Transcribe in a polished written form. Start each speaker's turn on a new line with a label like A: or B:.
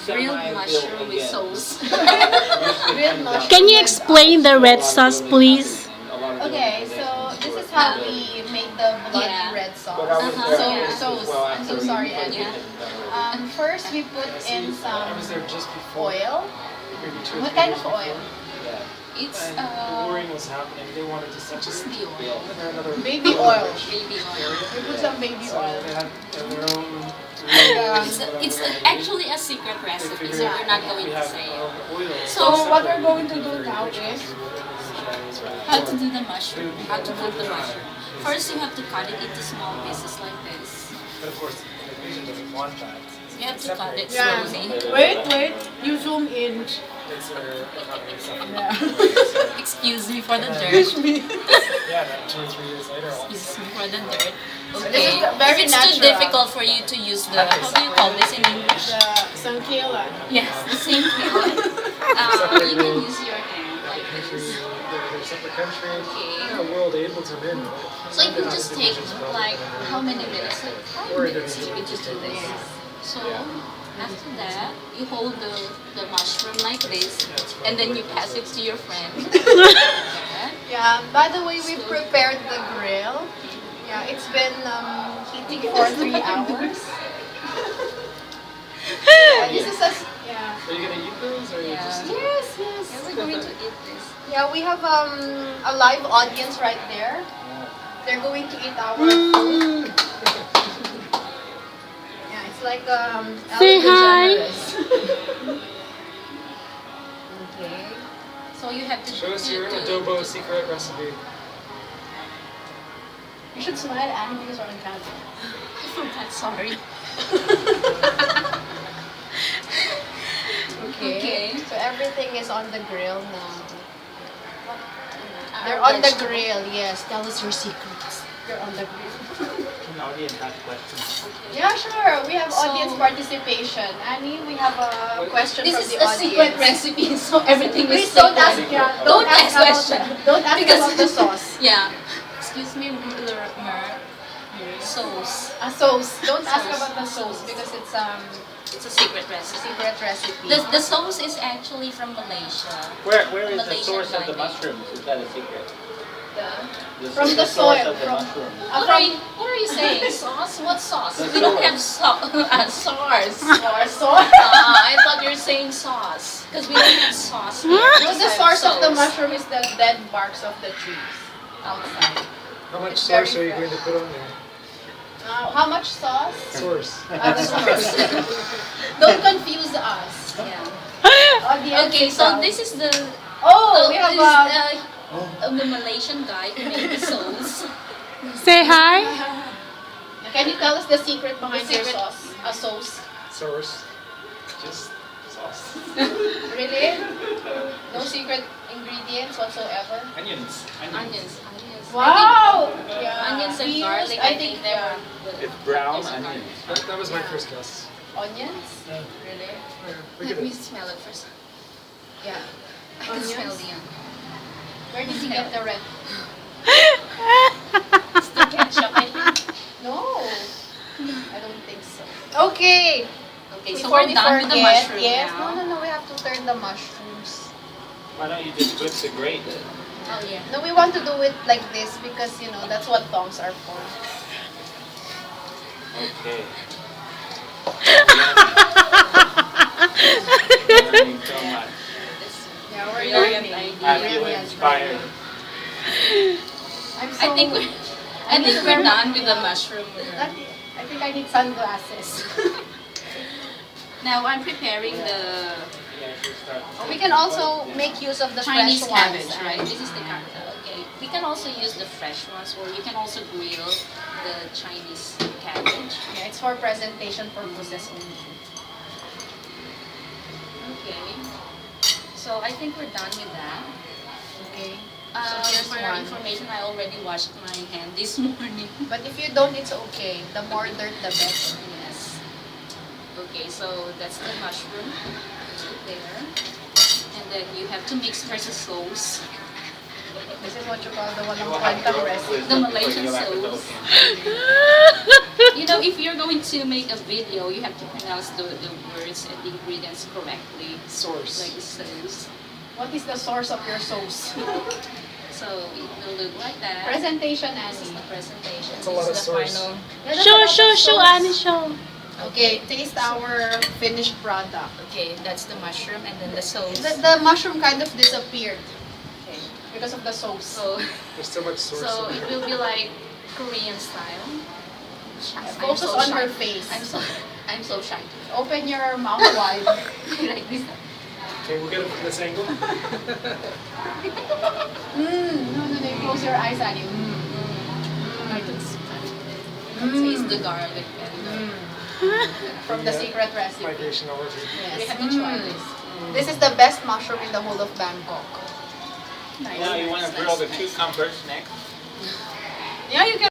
A: grilled mushroom with sauce.
B: Grilled mushroom.
C: Can you explain the red sauce, please?
B: Okay, so this is how we make the bloody
A: Yeah.
B: red sauce.
A: Yeah.
B: I'm so sorry, Annie.
A: Yeah.
B: First we put in some
D: I was there just before.
B: oil.
D: Maybe 2 or
B: What
D: 3
B: kind
D: years
B: of oil?
A: It's
D: And the warring was happening. They wanted to
A: just
D: separate
A: the oil.
D: another
B: Baby oil.
A: Baby oil.
B: We put some baby
D: So
B: oil.
D: they had their own.
B: Yeah.
A: It's actually a secret recipe, so we're not going
D: we
A: to
D: have
A: say
D: our
A: it.
D: own oil.
B: So what we're going to do now is
A: How to do the mushroom? How to cook the mushroom? First, you have to cut it into small pieces like this.
D: But of course, the patient doesn't want that.
A: You have to cut it
B: yeah.
A: slowly.
B: Wait, you zoom in.
D: It's their economy suffering.
B: Yeah.
A: Excuse me for the dirt.
D: Yeah, then 2 or 3 years later, all
A: Excuse me for the dirt.
B: This
A: Okay.
B: is very
A: If it's too
B: natural.
A: difficult for you to use the, how do you call this in English?
B: Sankela.
A: Yes, the same thing. You can use your hand like this.
D: they're a separate country.
A: Okay.
D: Yeah, world aid will come in.
A: So it can just take like how many minutes? Like 5 minutes. You can just do this. So after that, you hold the mushroom like this, and then you pass it to your friend. Yeah.
B: Yeah, by the way, we prepared the grill. Yeah, it's been heating for 3 hours. This is a, yeah.
D: Are you gonna eat those, or you
A: Yeah.
D: just?
B: Yes,
A: Yeah,
B: yes.
A: we're going to eat this.
B: Yeah, we have a live audience right there. They're going to eat our food. Yeah, it's like
C: Say
B: Ellen
C: hi.
B: DeGeneres. Okay.
A: So you have to
D: Show us your adobo secret recipe.
B: You should smile, Annie, because we're on camera.
A: I forgot, sorry. Okay.
B: So everything is on the grill now.
A: Our
B: They're on the
A: vegetable.
B: grill, yes. Tell us your secrets. They're on the grill.
E: Can audience ask questions?
B: Yeah, sure. We have
A: So-
B: audience participation. Annie, we have a question
A: This
B: from
A: is
B: the
A: a
B: audience.
A: secret recipe, so everything
B: Please
A: is
B: don't
A: secret.
B: ask, yeah,
A: Don't ask
B: about
A: question.
B: Don't ask
A: Because-
B: about the sauce.
A: Yeah. Excuse me, sauce.
B: A sauce. Don't ask
A: Sauce.
B: about the sauce because it's
A: It's a secret recipe.
B: secret recipe.
A: The sauce is actually from Malaysia.
E: Where is the
A: Malaysian
E: source of the
A: climate.
E: mushrooms? Is that a secret?
B: From the
E: source
B: soil,
E: of the
B: from-
E: mushroom.
A: What are you saying? Sauce? What sauce? We don't have sauce.
B: sauce.
A: I thought you were saying sauce. Because we don't have sauce here. We
B: No,
A: just
B: the
A: have
B: source of the
A: sauce.
B: mushroom is the dead barks of the trees outside.
D: How much
B: It's
D: sauce
B: very
D: are you going to
B: fresh.
D: put on there?
B: How much sauce?
D: Source.
B: The source. Don't confuse us.
A: Yeah.
B: Audience
A: Okay,
B: is
A: so
B: out.
A: this is the
B: Oh, we have
A: the Malaysian guy who made the sauce.
C: Say hi.
B: Can you tell us the secret behind
A: The
B: your
A: secret-
B: sauce? A sauce.
D: Source. Just sauce.
B: Really? No secret ingredients whatsoever?
E: Onions.
A: Onions.
B: Wow! Yeah.
A: Onions and
B: We
A: garlic,
B: used-
A: I think they were good.
E: It's brown
A: Onions and
E: onions.
D: That was my first guess.
B: Onions?
D: Yeah.
B: Really?
D: Look
A: Let
D: at
A: me
D: it.
A: smell it first.
B: Yeah.
A: I can smell the onion.
B: Where did you get the red?
A: It's the ketchup, I think.
B: No. I don't think so. Okay.
A: Okay, so
B: Before
A: we're
B: we
A: done with the
B: forget,
A: mushroom
B: yes.
A: now.
B: No. We have to turn the mushrooms.
E: Why don't you just flip the grate?
A: Oh yeah.
B: No, we want to do it like this because, that's what tongs are for.
E: Okay. Learning so much.
B: Yeah, we're
A: Brilliant
B: learning.
A: idea.
E: I feel inspired.
B: I'm so,
A: I think we're done with the mushroom.
B: I think I need sunglasses.
A: Now I'm preparing the
E: Yeah, you start.
B: We can also make use of the
A: Chinese
B: fresh
A: cabbage,
B: ones.
A: right? This is the cabbage. Okay. We can also use the fresh ones, or you can also grill the Chinese cabbage.
B: Yeah, it's for presentation purposes only.
A: Okay. So I think we're done with that.
B: Okay.
A: Here's
B: here's
A: for your
B: one.
A: information, I already washed my hand this morning.
B: But if you don't, it's okay. The more dirt, the better.
A: Yes. Okay, so that's the mushroom there. And then you have to mix first the sauce.
B: This is what you call the walang
E: You will have
B: kwentang
E: your
B: recipe.
A: The Malaysian
E: you'll have to
A: sauce.
E: go in.
A: You know, if you're going to make a video, you have to pronounce the words and the ingredients correctly.
D: Source.
A: Like it says.
B: What is the source of your sauce?
A: So it will look like that.
B: Presentation,
A: This is
B: Annie.
A: the presentation.
D: It's a lot
A: This is
D: of
A: the
D: sauce.
A: final.
B: There's a
C: Show,
B: lot of
C: show, show,
B: sauce.
C: Annie, show.
B: Okay, taste our finished product.
A: Okay, that's the mushroom and then the sauce.
B: The mushroom kind of disappeared. Okay, because of the sauce.
A: So,
D: There's so much source.
A: so
D: in
A: it
D: there.
A: will be like Korean style.
B: Focus on her face.
A: I'm so shy.
B: Open your mouth wide.
A: Like this.
D: Okay, we'll get it from this angle.
B: No, close your eyes, Annie.
A: I can taste the garlic and
B: From the secret recipe.
D: Migration allergy.
A: we
B: Yes.
A: haven't tried this.
B: This is the best mushroom in the whole of Bangkok.
E: Now you want to grill the cucumbers next.
B: Yeah, you can